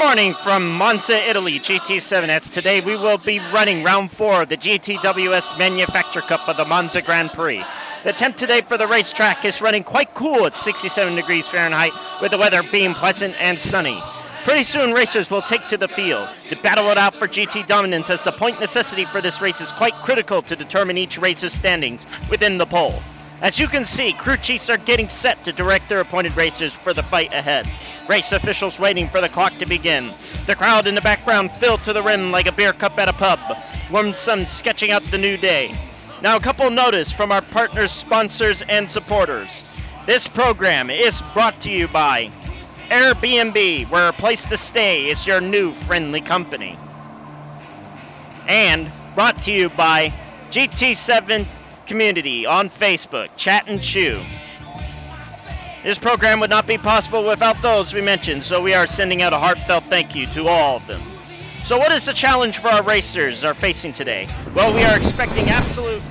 morning from Monza, Italy, GT7S. Today we will be running round 4 of the GTWS Manufacturer Cup of the Monza Grand Prix. The temp today for the racetrack is running quite cool at 67 degrees Fahrenheit, with the weather being pleasant and sunny. Pretty soon racers will take to the field to battle it out for GT dominance, as the point necessity for this race is quite critical to determine each racer's standings within the pole. As you can see, crew chiefs are getting set to direct their appointed racers for the fight ahead. Race officials waiting for the clock to begin. The crowd in the background filled to the rim like a beer cup at a pub. Warm sun sketching out the new day. Now a couple notice from our partners, sponsors, and supporters. This program is brought to you by Airbnb, where a place to stay is your new friendly company. And brought to you by GT7 Community on Facebook, Chat and Chew. This program would not be possible without those we mentioned, so we are sending out a heartfelt thank you to all of them. So what is the challenge for our racers are facing today? Well, we are expecting absolute...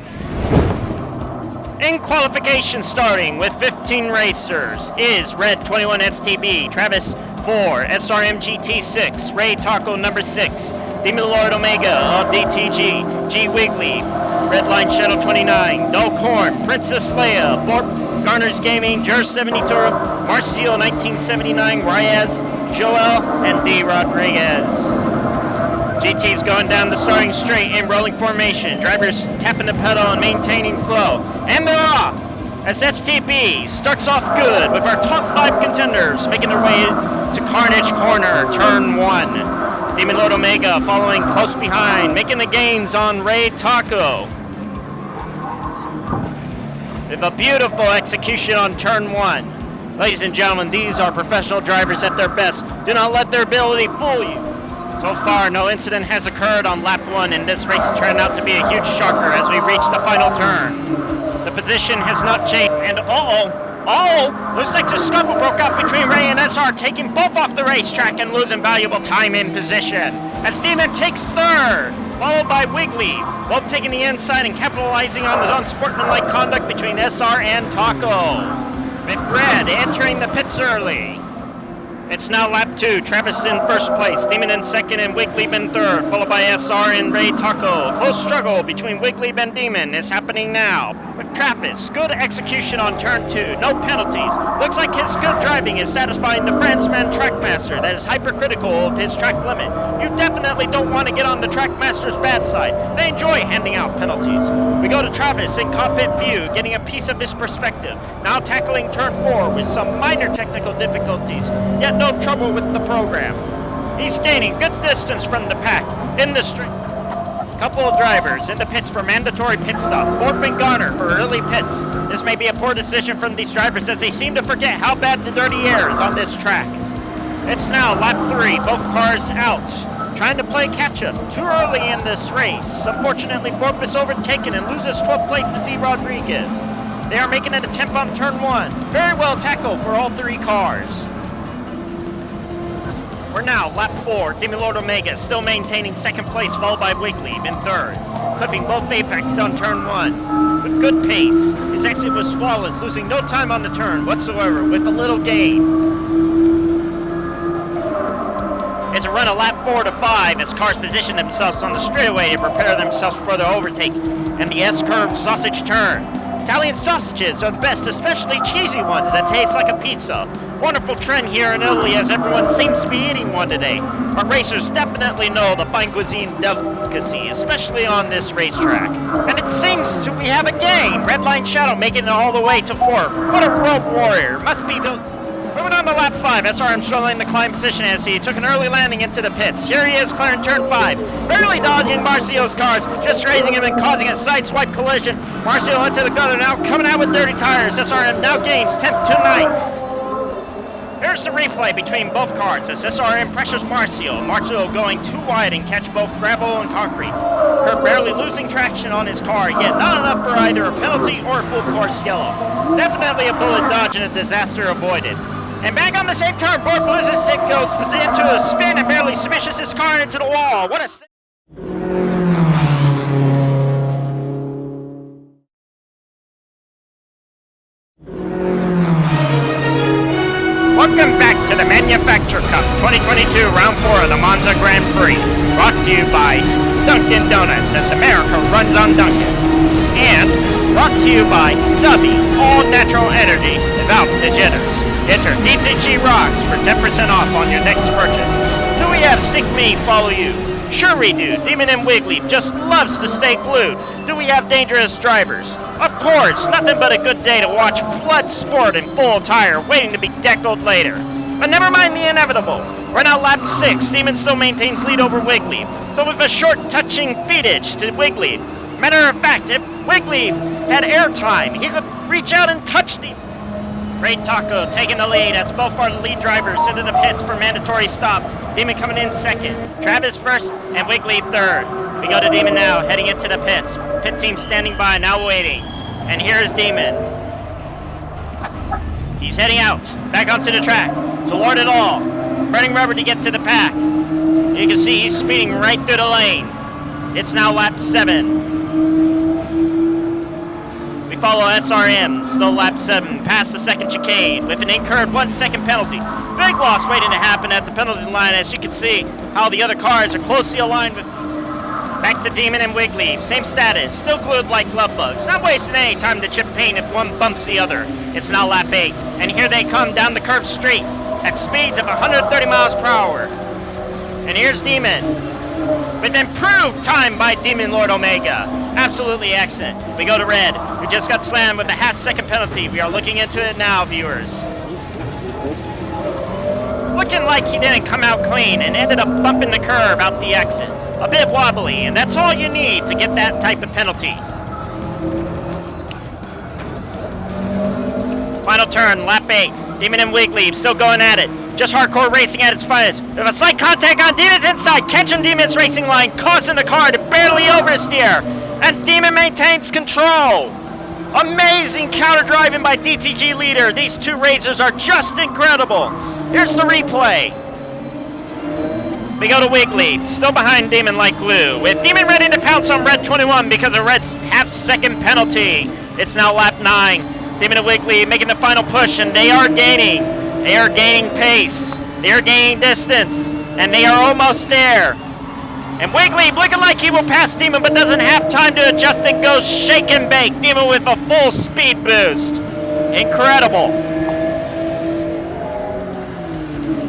In qualification, starting with 15 racers, is Red 21 STB, Travis 4, SRM GT6, Ray Taco number 6, Demon Lord Omega of DTG, G Wiggly, Redline Shadow 29, No Corn, Princess Leia, Borp, Garner's Gaming, Jer 72, Marcio 1979, Reyes, Joel, and D Rodriguez. GT's going down the starting straight in rolling formation. Drivers tapping the pedal and maintaining flow. And they're off! As STB starts off good with our top 5 contenders making their way to Carnage Corner, turn 1. Demon Lord Omega following close behind, making the gains on Ray Taco. With a beautiful execution on turn 1. Ladies and gentlemen, these are professional drivers at their best. Do not let their ability fool you. So far, no incident has occurred on lap 1, and this race turned out to be a huge shocker as we reach the final turn. The position has not changed, and looks like the scuffle broke out between Ray and SR, taking both off the racetrack and losing valuable time in position. As Demon takes third, followed by Wiggly, both taking the inside and capitalizing on the unsportsmanlike conduct between SR and Taco. With Red entering the pits early. It's now lap 2, Travis in first place, Demon in second, and Wiggly in third, followed by SR and Ray Taco. Close struggle between Wiggly and Demon is happening now. With Travis, good execution on turn 2, no penalties. Looks like his good driving is satisfying the Frenchman Trackmaster that is hypercritical of his track limit. You definitely don't want to get on the Trackmaster's bad side. They enjoy handing out penalties. We go to Travis in cockpit view, getting a piece of his perspective. Now tackling turn 4 with some minor technical difficulties, yet no trouble with the program. He's gaining good distance from the pack in the straight. Couple of drivers in the pits for mandatory pit stop. Borp and Garner for early pits. This may be a poor decision from these drivers as they seem to forget how bad the dirty air is on this track. It's now lap 3, both cars out, trying to play catch up. Too early in this race. Unfortunately, Borp is overtaken and loses 12th place to D Rodriguez. They are making an attempt on turn 1. Very well tackled for all 3 cars. We're now lap 4, Demon Lord Omega still maintaining second place, followed by Wiggly in third, clipping both apex on turn 1. With good pace, his exit was flawless, losing no time on the turn whatsoever with a little gain. It's a run of lap 4 to 5 as cars position themselves on the straightaway to prepare themselves for the overtake and the S-curve sausage turn. Italian sausages are the best, especially cheesy ones that taste like a pizza. Wonderful trend here in Italy as everyone seems to be eating one today. Our racers definitely know the fine cuisine delicacy, especially on this racetrack. And it seems we have a gain. Redline Shadow making it all the way to 4th. What a road warrior. Must be the... Moving on to lap 5, SRM struggling to climb position as he took an early landing into the pits. Here he is clearing turn 5, barely dodging Marcio's cars, just grazing him and causing a sideswipe collision. Marcio into the gutter now, coming out with dirty tires. SRM now gains 10th to 9th. Here's the replay between both cars as SRM pressures Marcio. Marcio going too wide and catch both gravel and concrete. Kurt barely losing traction on his car, yet not enough for either a penalty or a full course yellow. Definitely a bullet dodge and a disaster avoided. And back on the same turn, Borp loses it, goes into a spin and barely smashes his car into the wall. What a... Welcome back to the the Manufacturer Cup 2022 Round 4 of the Monza Grand Prix. Brought to you by Dunkin' Donuts, as America runs on Dunkin'. And brought to you by Dubby, all natural energy without the jitters. Enter DTG Rocks for 10% off on your next purchase. Do we have Stick Me follow you? Sure we do. Demon and Wiggly just loves to stay glued. Do we have dangerous drivers? Of course, nothing but a good day to watch flood sport in full tire, waiting to be deckled later. But never mind the inevitable. We're now lap 6. Demon still maintains lead over Wiggly, but with a short touching feedage to Wiggly. Matter of fact, if Wiggly had airtime, he could reach out and touch Demon. Great Taco taking the lead as both our lead drivers into the pits for mandatory stop. Demon coming in second, Travis first, and Wiggly third. We go to Demon now, heading into the pits. Pit team standing by, now waiting. And here's Demon. He's heading out, back onto the track, toward it all. Burning rubber to get to the pack. You can see he's speeding right through the lane. It's now lap 7. We follow SRM, still lap 7, past the second chicane, with an incurred 1 second penalty. Big loss waiting to happen at the penalty line, as you can see how the other cars are closely aligned with. Back to Demon and Wiggly, same status, still glued like love bugs, not wasting any time to chip paint if one bumps the other. It's now lap 8, and here they come down the curve straight at speeds of 130 miles per hour. And here's Demon, with improved time by Demon Lord Omega. Absolutely excellent. We go to Red, who just got slammed with a half-second penalty. We are looking into it now, viewers. Looking like he didn't come out clean and ended up bumping the curb out the exit. A bit wobbly, and that's all you need to get that type of penalty. Final turn, lap 8. Demon and Wiggly still going at it. Just hardcore racing at its finest. With a slight contact on Demon's inside, catching Demon's racing line, causing the car to barely oversteer. And Demon maintains control. Amazing counter driving by DTG leader. These two racers are just incredible. Here's the replay. We go to Wiggly, still behind Demon like glue, with Demon ready to pounce on Red 21 because of Red's half-second penalty. It's now lap 9. Demon and Wiggly making the final push, and they are gaining. They are gaining pace. They are gaining distance, and they are almost there. And Wiggly looking like he will pass Demon, but doesn't have time to adjust and goes shake and bake. Demon with a full speed boost. Incredible.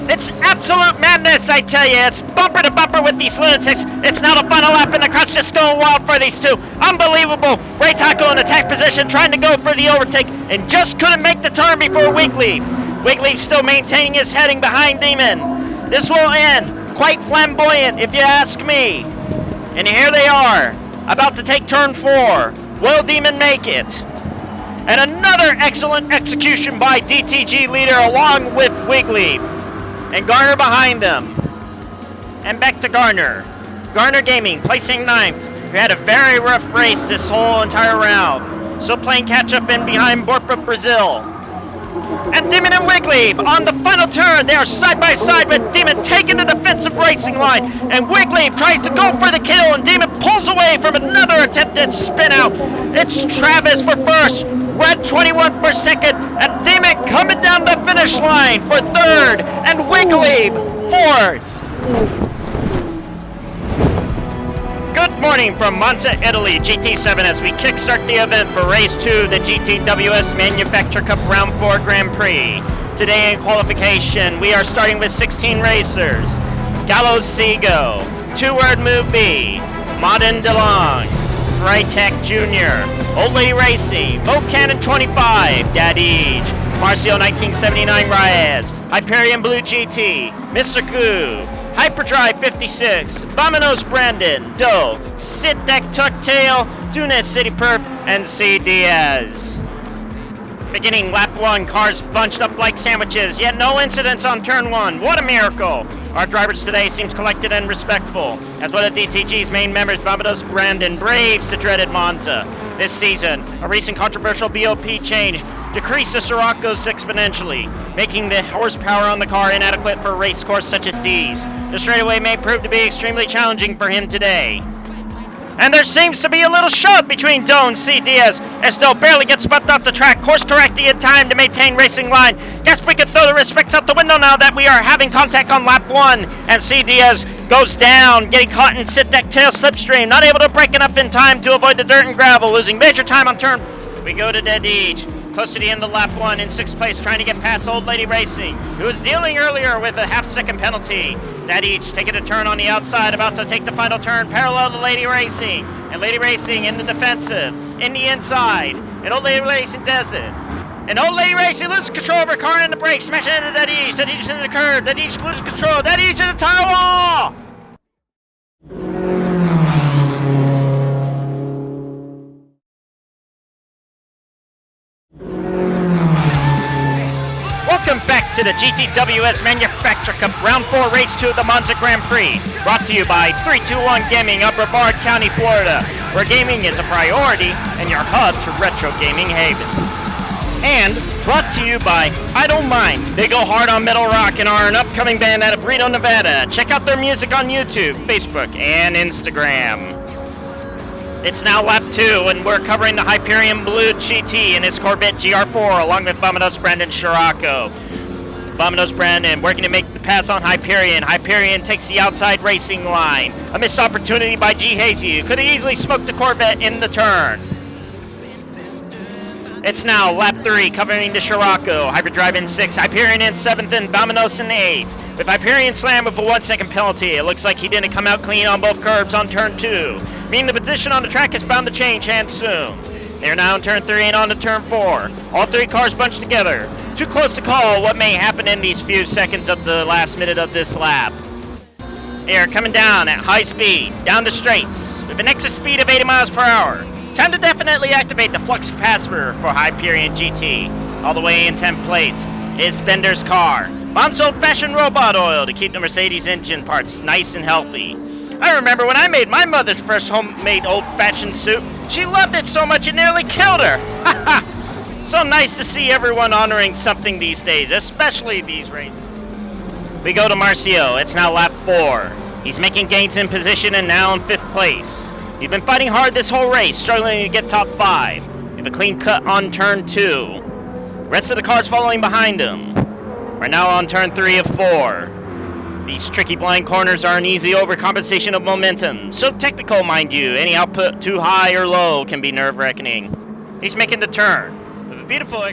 It's absolute madness, I tell you. It's bumper to bumper with these lunatics. It's now the final lap, and the crowd's just going wild for these two. Unbelievable. Ray Taco in attack position, trying to go for the overtake, and just couldn't make the turn before Wiggly. Wiggly still maintaining his heading behind Demon. This will end quite flamboyant, if you ask me. And here they are, about to take turn 4. Will Demon make it? And another excellent execution by DTG leader along with Wiggly. And Garner behind them. And back to Garner. Garner Gaming, placing 9th, who had a very rough race this whole entire round. Still playing catch-up in behind Borpa Brazil. And Demon and Wiggly on the final turn. They are side by side with Demon taking the defensive racing line. And Wiggly tries to go for the kill, and Demon pulls away from another attempted spin out. It's Travis for first, Red 21 for second, and Demon coming down the finish line for third, and Wiggly fourth. Good morning from Monza, Italy, GT7, as we kickstart the event for Race 2, the GTWS Manufacturer Cup Round 4 Grand Prix. Today in qualification, we are starting with 16 racers. Gallo Seago, Two Word Move B, Modern DeLong, Freitech Jr., Old Lady Racing, Vote Cannon 25, Dadij, Marcio 1979 Reyes, Hyperion Blue GT, Mr. Goo, Hyperdrive 56, Vamonos Brandon, Doe, Sit Deck Tucktail, Dunes City Perf, and C. Diaz. Beginning lap 1, cars bunched up like sandwiches, yet no incidents on turn 1. What a miracle! Our drivers today seems collected and respectful, as one of DTG's main members, Vamonos Brandon, braves the dreaded Monza. This season, a recent controversial BOP change decreased the Sirocco's exponentially, making the horsepower on the car inadequate for a race course such as these. The straightaway may prove to be extremely challenging for him today. And there seems to be a little shove between Doe and CDS as Doe barely gets swept off the track, course correcting in time to maintain racing line. Guess we could throw the respects out the window now that we are having contact on lap 1. And CDS goes down, getting caught in sit deck tail slipstream, not able to break enough in time to avoid the dirt and gravel, losing major time on turn. We go to DTG, close to the end of lap 1 in 6th place, trying to get past Old Lady Racing, who was dealing earlier with a half-second penalty. DTG taking a turn on the outside, about to take the final turn, parallel to Lady Racing. And Lady Racing in the defensive, in the inside, and Old Lady Racing does it. And Old Lady Racing loses control of her car in the brakes, smashing into DTG. DTG's into the curve, DTG loses control, DTG to the tire wall! Welcome back to the GTWS Manufacturer Cup Round 4 Race 2 of the Monza Grand Prix. Brought to you by 321 Gaming of Brevard County, Florida, where gaming is a priority and your hub to retro gaming haven. And brought to you by I Don't Mind. They go hard on metal rock and are an upcoming band out of Reno, Nevada. Check out their music on YouTube, Facebook, and Instagram. It's now lap 2, and we're covering the Hyperion Blue GT in his Corvette GR4, along with Vamonos Brandon Scirocco. Vamonos Brandon working to make the pass on Hyperion. Hyperion takes the outside racing line. A missed opportunity by G. Hazy, who could have easily smoked the Corvette in the turn. It's now lap 3, covering the Scirocco. Hyperdrive in 6th, Hyperion in 7th, and Vamonos in 8th. With Hyperion slammed with a 1-second penalty, it looks like he didn't come out clean on both curbs on turn 2. Meaning the position on the track is bound to change hands soon. They're now in turn 3 and on to turn 4. All 3 cars bunched together. Too close to call what may happen in these few seconds of the last minute of this lap. They are coming down at high speed, down the straights, with an exit speed of 80 miles per hour. Time to definitely activate the flux capacitor for Hyperion GT. All the way in 10th place is Spender's car. Mom's old-fashioned robot oil to keep the Mercedes engine parts nice and healthy. I remember when I made my mother's first homemade old-fashioned soup. She loved it so much it nearly killed her. Haha. So nice to see everyone honoring something these days, especially these races. We go to Marcio. It's now lap 4. He's making gains in position and now in 5th place. He's been fighting hard this whole race, struggling to get top 5. With a clean cut on turn 2. The rest of the cars following behind him. We're now on turn 3 of 4. These tricky blind corners are an easy overcompensation of momentum. So technical, mind you. Any output too high or low can be nerve-wracking. He's making the turn. With a beautiful...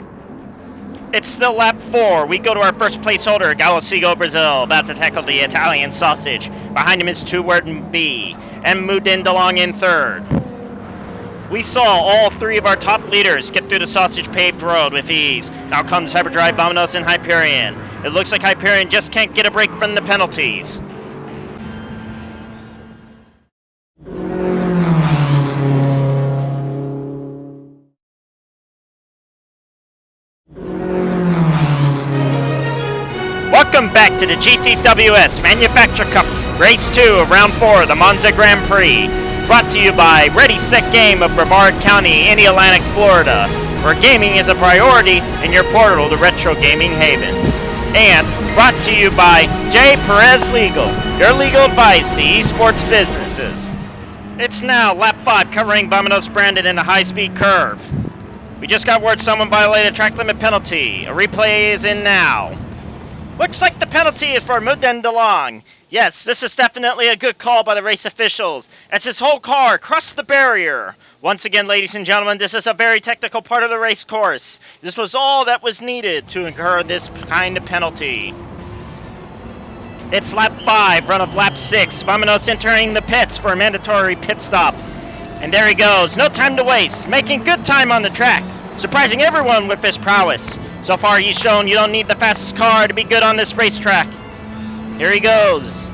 It's still lap 4. We go to our first placeholder, Gallo Brazil, about to tackle the Italian sausage. Behind him is 2 B, and Mudin DeLong in 3rd. We saw all 3 of our top leaders get through the sausage paved road with ease. Now comes Hyperdrive, Vamonos, and Hyperion. It looks like Hyperion just can't get a break from the penalties. Welcome back to the GTWS Manufacturer Cup Race 2 of Round 4 of the Monza Grand Prix. Brought to you by Ready Set Game of Brevard County, Indialantic, Florida, where gaming is a priority and your portal to retro gaming haven. And brought to you by J. Perez Legal, your legal advice to esports businesses. It's now lap 5, covering Vamonos Brandon in a high-speed curve. We just got word someone violated a track limit penalty. A replay is in now. Looks like the penalty is for Mudin DeLong. Yes, this is definitely a good call by the race officials, as his whole car crossed the barrier. Once again, ladies and gentlemen, this is a very technical part of the race course. This was all that was needed to incur this kind of penalty. It's lap 5, run of lap 6. Vamonos entering the pits for a mandatory pit stop. And there he goes, no time to waste, making good time on the track, surprising everyone with his prowess. So far he's shown you don't need the fastest car to be good on this racetrack. Here he goes,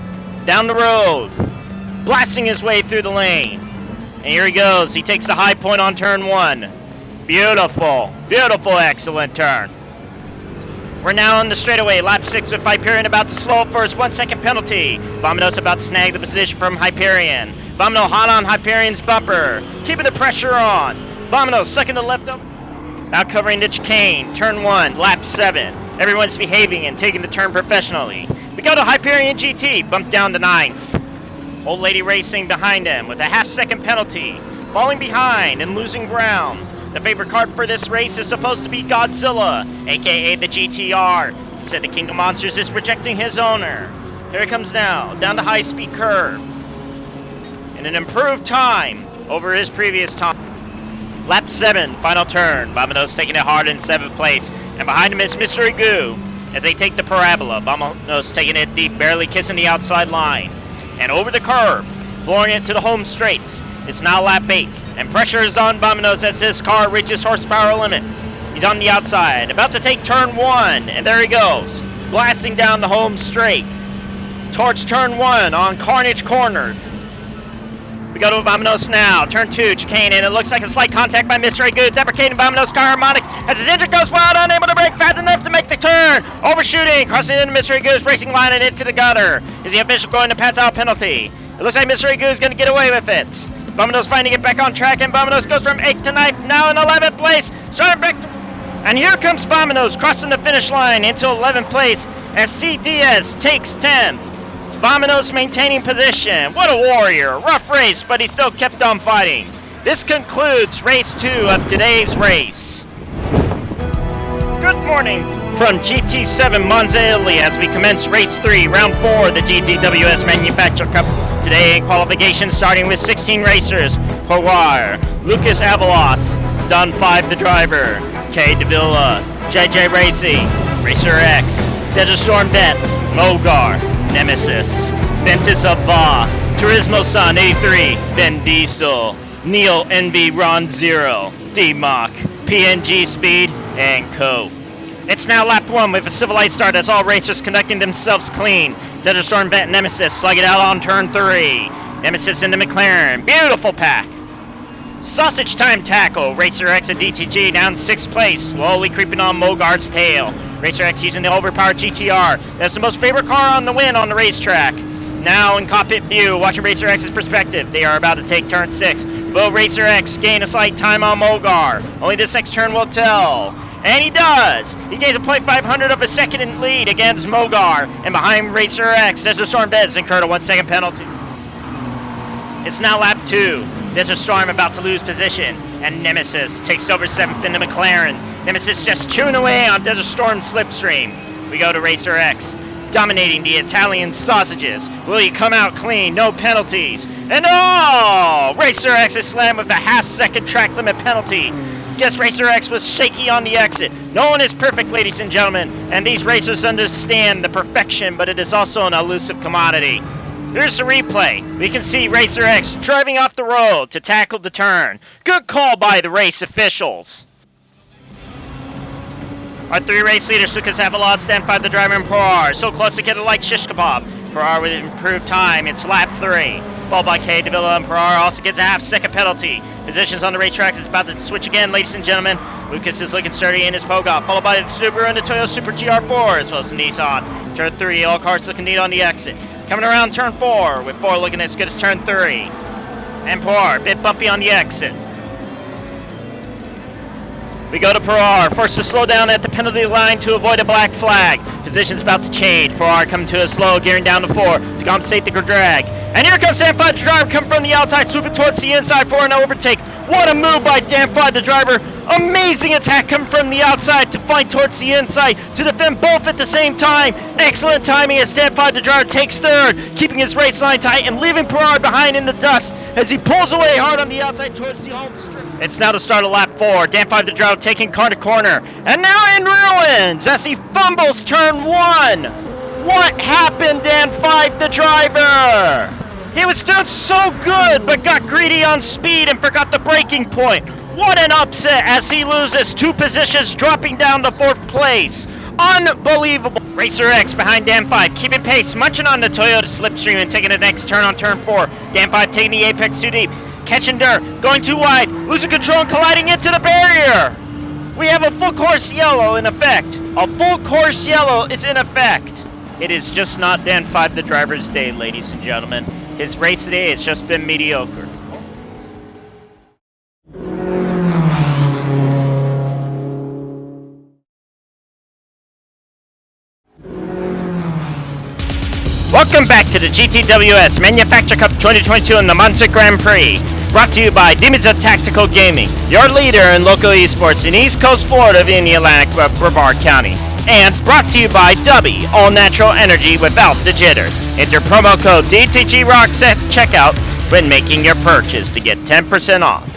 down the road, blasting his way through the lane. And here he goes, he takes the high point on turn 1. Beautiful, beautiful, excellent turn. We're now on the straightaway, lap 6 with Hyperion about to slow for his 1-second penalty. Vamonos about to snag the position from Hyperion. Vamonos hot on Hyperion's bumper, keeping the pressure on. Vamonos second to left up. Now covering the chicane, turn 1, lap 7. Everyone's behaving and taking the turn professionally. We go to Hyperion GT, bumped down to 9th. Old Lady Racing behind him with a half-second penalty, falling behind and losing ground. The favorite car for this race is supposed to be Godzilla, aka the GTR. He said the King of Monsters is rejecting his owner. Here it comes now, down the high-speed curve. In an improved time over his previous time. Lap 7, final turn. Vamonos taking it hard in 7th place. And behind him is Mystery Goo as they take the parabola. Vamonos taking it deep, barely kissing the outside line. And over the curve, flooring it to the home straights. It's now lap 8. And pressure is on Vamonos as his car reaches horsepower limit. He's on the outside, about to take turn 1. And there he goes, blasting down the home straight. Towards turn 1 on Carnage Corner. We go to Vamonos now. Turn 2, chicane, and it looks like a slight contact by Mystery Goo, deprecating Vamonos' car harmonics as his engine goes wild, unable to brake fast enough to make the turn. Overshooting, crossing into Mystery Goo's racing line and into the gutter. Is the official going to pass out penalty? It looks like Mystery Goo's going to get away with it. Vamonos finally get back on track, and Vamonos goes from 8th to 9th, now in 11th place. Starting back to... And here comes Vamonos crossing the finish line into 11th place as CDS takes 10th. Vamonos maintaining position. What a warrior. Rough race, but he still kept on fighting. This concludes race 2 of today's race. Good morning from GT7 Monza, Italy as we commence race 3, round 4 of the GTWS Manufacturer Cup. Today in qualification starting with 16 racers. Pourwire, Lucas Avalos, Don 5 the driver, K. Davila, JJ Racing, Racer X, Desert Storm Det, Mogar, Nemesis, Ventus of Va, Turismo San 83, Ben Diesel, Neil NB Ron Zero, D-Mach, PNG Speed, and Co. It's now lap 1 with a civilized start as all racers conducting themselves clean. Desert Storm Vet Nemesis slug it out on turn 3. Nemesis into McLaren, beautiful pack. Sausage Time Tackle, Racer X and DTG down 6th place, slowly creeping on Mogart's tail. Racer X using the overpowered GTR. That's the most favorite car on the win on the racetrack. Now in cockpit view, watching Racer X's perspective, they are about to take turn 6. Will Racer X gain a slight time on Mogar? Only this next turn will tell. And he does! He gains a 0.500 of a second in lead against Mogar. And behind Racer X, Desert Storm Beds incurred a 1-second penalty. It's now lap 2. Desert Storm about to lose position, and Nemesis takes over 7th into McLaren. Nemesis just chewing away on Desert Storm's slipstream. We go to Racer X, dominating the Italian sausages. Will he come out clean? No penalties. And oh! Racer X is slammed with a half-second track limit penalty. Guess Racer X was shaky on the exit. No one is perfect, ladies and gentlemen, and these racers understand the perfection, but it is also an elusive commodity. Here's the replay. We can see Racer X driving off the road to tackle the turn. Good call by the race officials. Our 3 race leaders, Lucas Avalon, stand 5 the driver, and Pourwire. So close to get it like shish kebab. Pourwire with improved time. It's lap 3. Followed by K. Davila, and Pourwire also gets a half-second penalty. Positions on the racetrack is about to switch again, ladies and gentlemen. Lucas is looking sturdy in his Pogop, followed by the Subaru and the Toyota Super GR4, as well as the Nissan. Turn 3, all cars looking neat on the exit. Coming around turn 4, with 4 looking as good as turn 3. And Pourwire, bit bumpy on the exit. We go to Pourwire, forced to slow down at the penalty line to avoid a black flag. Position's about to change. Pourwire coming to a slow, gearing down to 4 to compensate the drag. And here comes Dan 5 the driver, coming from the outside, swooping towards the inside for an overtake. What a move by Dan 5 the driver. Amazing attack coming from the outside to fight towards the inside to defend both at the same time. Excellent timing as Dan 5 the driver takes 3rd, keeping his race line tight and leaving Pourwire behind in the dust as he pulls away hard on the outside towards the home straight. It's now the start of lap 4. Dan 5 the driver taking car to corner. And now in ruins as he fumbles turn 1. What happened, Dan 5 the driver? He was doing so good, but got greedy on speed and forgot the braking point. What an upset as he loses 2 positions, dropping down to 4th place. Unbelievable. Racer X behind Dan 5, keeping pace, munching on the Toyota slipstream and taking the next turn on turn 4. Dan 5 taking the apex too deep, catching dirt, going too wide, losing control and colliding into the barrier. We have a full course yellow in effect. A full course yellow is in effect. It is just not Dan 5 the driver's day, ladies and gentlemen. His race today has just been mediocre. Welcome back back to the GTWS Manufacturer Cup 2022 in the Monza Grand Prix. Brought to you by Demons of Tactical Gaming, your leader in local esports in East Coast Florida in the Atlantic Brevard County. And brought to you by Dubby, all natural energy without the jitters. Enter promo code DTG Rocks at checkout when making your purchase to get 10% off.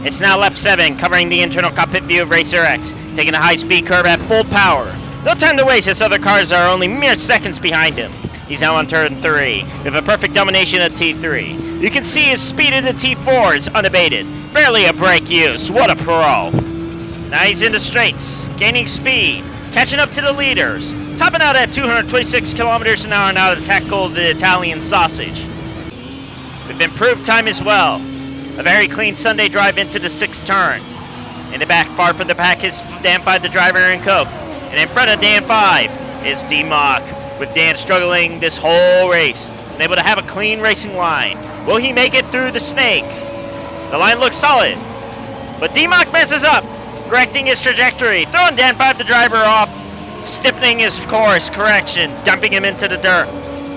It's now lap 7, covering the internal cockpit view of Racer X, taking a high-speed curve at full power. No time to waste as other cars are only mere seconds behind him. He's now on turn 3, with a perfect domination of T3. You can see his speed in the T4 is unabated. Barely a brake used, what a pro. Now he's in the straights, gaining speed, catching up to the leaders, topping out at 226 kilometers an hour now to tackle the Italian sausage. With improved time as well. A very clean Sunday drive into the 6th turn. In the back, far from the pack, is Dan 5, the driver in Coke. And in front of Dan 5 is D-Mock, with Dan struggling this whole race, unable to have a clean racing line. Will he make it through the snake? The line looks solid, but D-Mock messes up, correcting his trajectory, throwing Dan 5, the driver, off, stiffening his course correction, dumping him into the dirt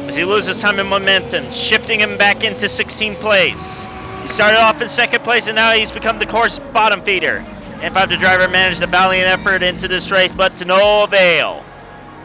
as he loses time and momentum, shifting him back into 16th place. He started off in 2nd place, and now he's become the course bottom feeder. Dan 5, the driver, managed a valiant effort into this race, but to no avail.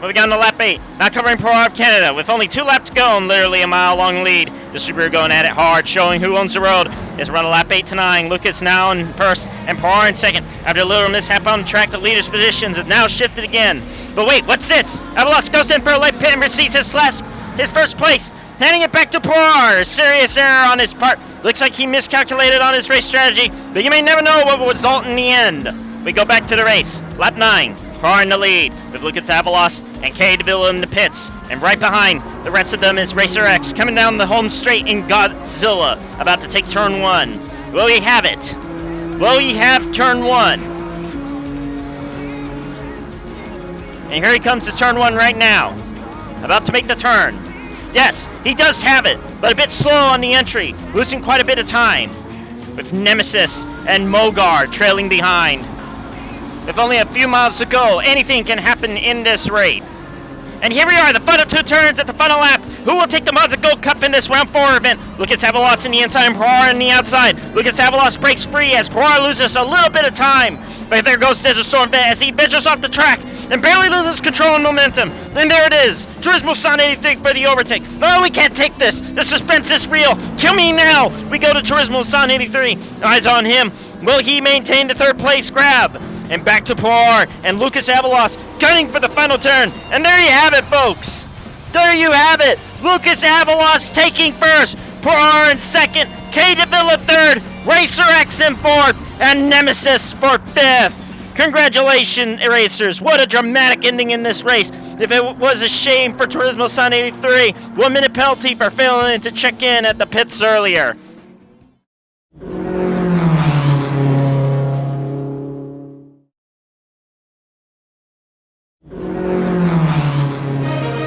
Moving on to lap 8, now covering Pro of Canada, with only 2 laps to go and literally a mile-long lead. The Subaru going at it hard, showing who owns the road. Is run a lap 8 to 9. Lucas now in 1st and Poir in 2nd. After a little mishap on the track, the leader's positions have now shifted again. But wait, what's this? Avalos goes in for a late pit and receives his 1st place, handing it back to Poir. A serious error on his part. Looks like he miscalculated on his race strategy, but you may never know what will result in the end. We go back to the race. Lap 9. Poir in the lead, with Lucas Avalos and Kay DeVille in the pits. And right behind the rest of them is Racer X, coming down the home straight in Godzilla, about to take turn 1. Will he have it? Will he have turn 1? And here he comes to turn 1 right now, about to make the turn. Yes, he does have it, but a bit slow on the entry, losing quite a bit of time, with Nemesis and Mogar trailing behind. With only a few miles to go, anything can happen in this race. And here we are, the final 2 turns at the final lap. Who will take the Monza Gold Cup in this round 4 event? Lucas Avalos in the inside and Poir on the outside. Lucas Avalos breaks free as Poir loses a little bit of time. But there goes Desert Storm Vet as he ventures off the track and barely loses control and momentum. Then there it is, Turismo San 83 for the overtake. No, we can't take this. The suspense is real. Kill me now. We go to Turismo San 83. Eyes on him. Will he maintain the 3rd place grab? And back to Poir and Lucas Avalos gunning for the final turn. And there you have it, folks. There you have it. Lucas Avalos taking 1st, Poir in 2nd, Kay DeVille 3rd, Racer X in 4th, and Nemesis for 5th. Congratulations, racers. What a dramatic ending in this race. If it was a shame for Turismo San 83, 1-minute penalty for failing to check in at the pits earlier.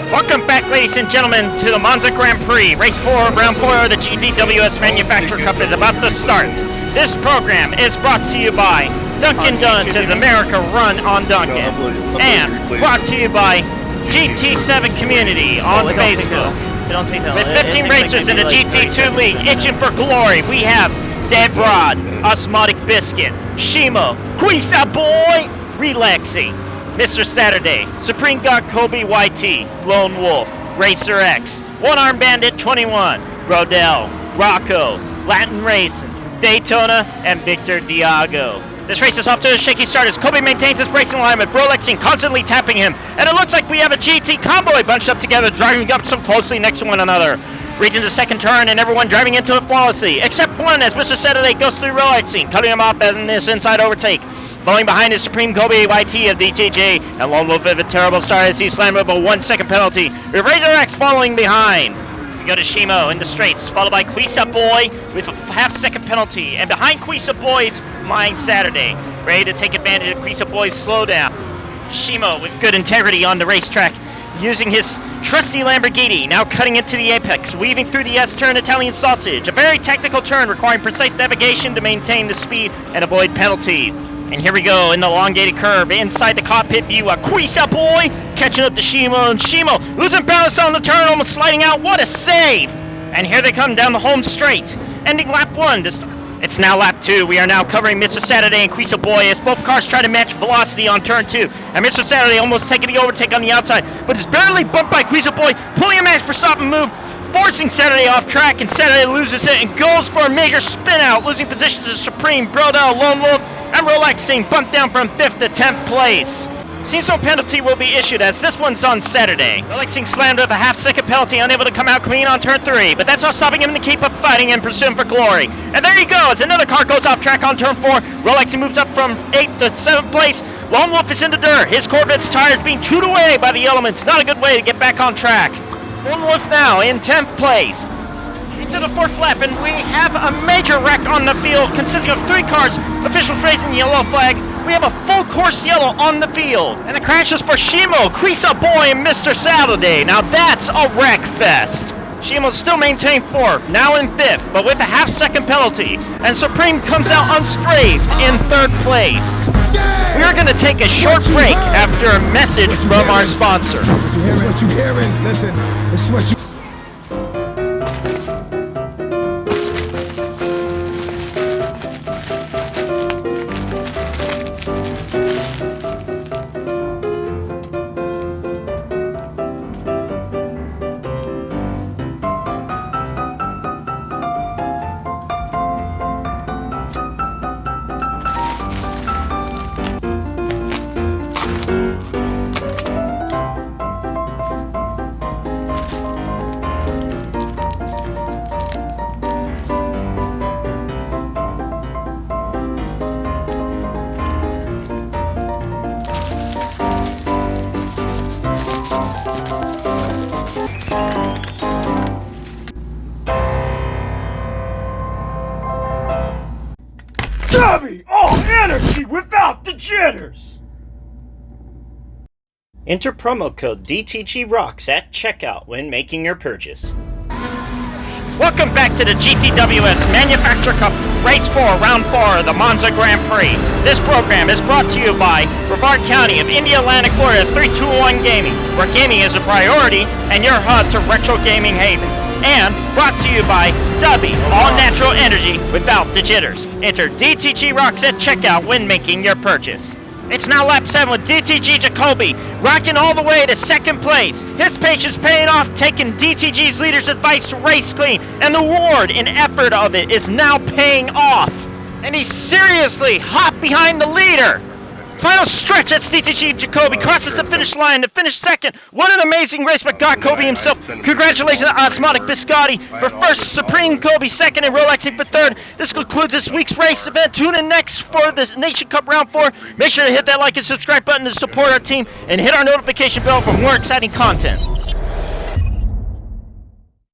Welcome back, ladies and gentlemen, to the Monza Grand Prix. Race 4, round 4 of the GTWS Manufacturer Cup is about to start. This program is brought to you by Dunkin' Donuts as America Run on Dunkin'. And brought to you by GT7 Community on Facebook. With 15 racers in the GT2 League itching for glory, we have Dead Rod, Osmotic Biscuit, Shimo, Quisa Boy, Relaxing, Mr. Saturday, Supreme God Kobe YT, Lone Wolf, Racer X, One Arm Bandit 21, Rodell, Rocco, Latin Racing, Daytona, and Victor Diago. This race is off to a shaky start as Kobe maintains his racing alignment, Rolexing constantly tapping him, and it looks like we have a GT convoy bunched up together, driving up so closely next to one another. Reaching the 2nd turn and everyone driving into it flawlessly, except one as Mr. Saturday goes through Rolexing, cutting him off in this inside overtake. Falling behind is Supreme Kobe YT of DTG, and Lone Wolf with a terrible start as he slammed with a 1-second penalty, with Razor X following behind. We go to Shimo in the straights, followed by Quisa Boy with a half-second penalty, and behind Quisa Boy's My Saturday, ready to take advantage of Quisa Boy's slowdown. Shimo with good integrity on the racetrack, using his trusty Lamborghini, now cutting into the apex, weaving through the S-turn Italian sausage, a very tactical turn requiring precise navigation to maintain the speed and avoid penalties. And here we go in the elongated curve inside the cockpit view. Aquisa boy catching up to Shimo, and Shimo losing balance on the turn, almost sliding out. What a save! And here they come down the home straight, ending lap 1. It's now lap 2. We are now covering Mr. Saturday and Quisa Boy as both cars try to match velocity on turn 2. And Mr. Saturday almost taking the overtake on the outside, but is barely bumped by Quisa Boy, pulling a max for stop and move, forcing Saturday off track, and Saturday loses it and goes for a major spin out, losing position to Supreme, Brodell, Lone Wolf, and Rolexing bumped down from 5th to 10th place. Seems no penalty will be issued as this one's on Saturday. Rolexing slammed with a half-second penalty, unable to come out clean on turn 3, but that's not stopping him to keep up fighting and pursuing for glory. And there he goes, another car goes off track on turn 4. Rolexing moves up from 8th to 7th place. Lone Wolf is in the dirt. His Corvette's tires being chewed away by the elements. Not a good way to get back on track. Lone Wolf now in 10th place. Into the 4th lap, and we have a major wreck on the field consisting of 3 cars. Officials raising the yellow flag. We have a full course yellow on the field. And the crashes for Shimo, Quisa Boy, and Mr. Saturday. Now that's a wreck fest. Shimo still maintained 4th, now in 5th, but with a half-second penalty. And Supreme comes out unscathed in 3rd place. We are going to take a short break after a message from our sponsor. It's what you hearing. Listen, it's what you... Dummy! All energy without the jitters! Enter promo code DTG Rocks at checkout when making your purchase. Welcome back to the GTWS Manufacturer Cup Race 4, Round 4 of the Monza Grand Prix. This program is brought to you by Brevard County of India Atlantic, Florida 321 Gaming, where gaming is a priority and your hub to retro gaming haven. And brought to you by Dubby, all natural energy without the jitters. Enter DTG Rocks at checkout when making your purchase. It's now lap 7 with DTG Jacoby rocking all the way to 2nd place. His patience paying off, taking DTG's leader's advice to race clean, and the reward and effort of it is now paying off. And he's seriously hot behind the leader. Final stretch, that's DTG Jacoby, crosses the finish line to finish 2nd. What an amazing race by God Kobe himself. Congratulations to Osmotic Biscotti for 1st, Supreme Kobe 2nd, and Rolexing for 3rd. This concludes this week's race event. Tune in next for the Nation Cup Round 4. Make sure to hit that like and subscribe button to support our team, and hit our notification bell for more exciting content.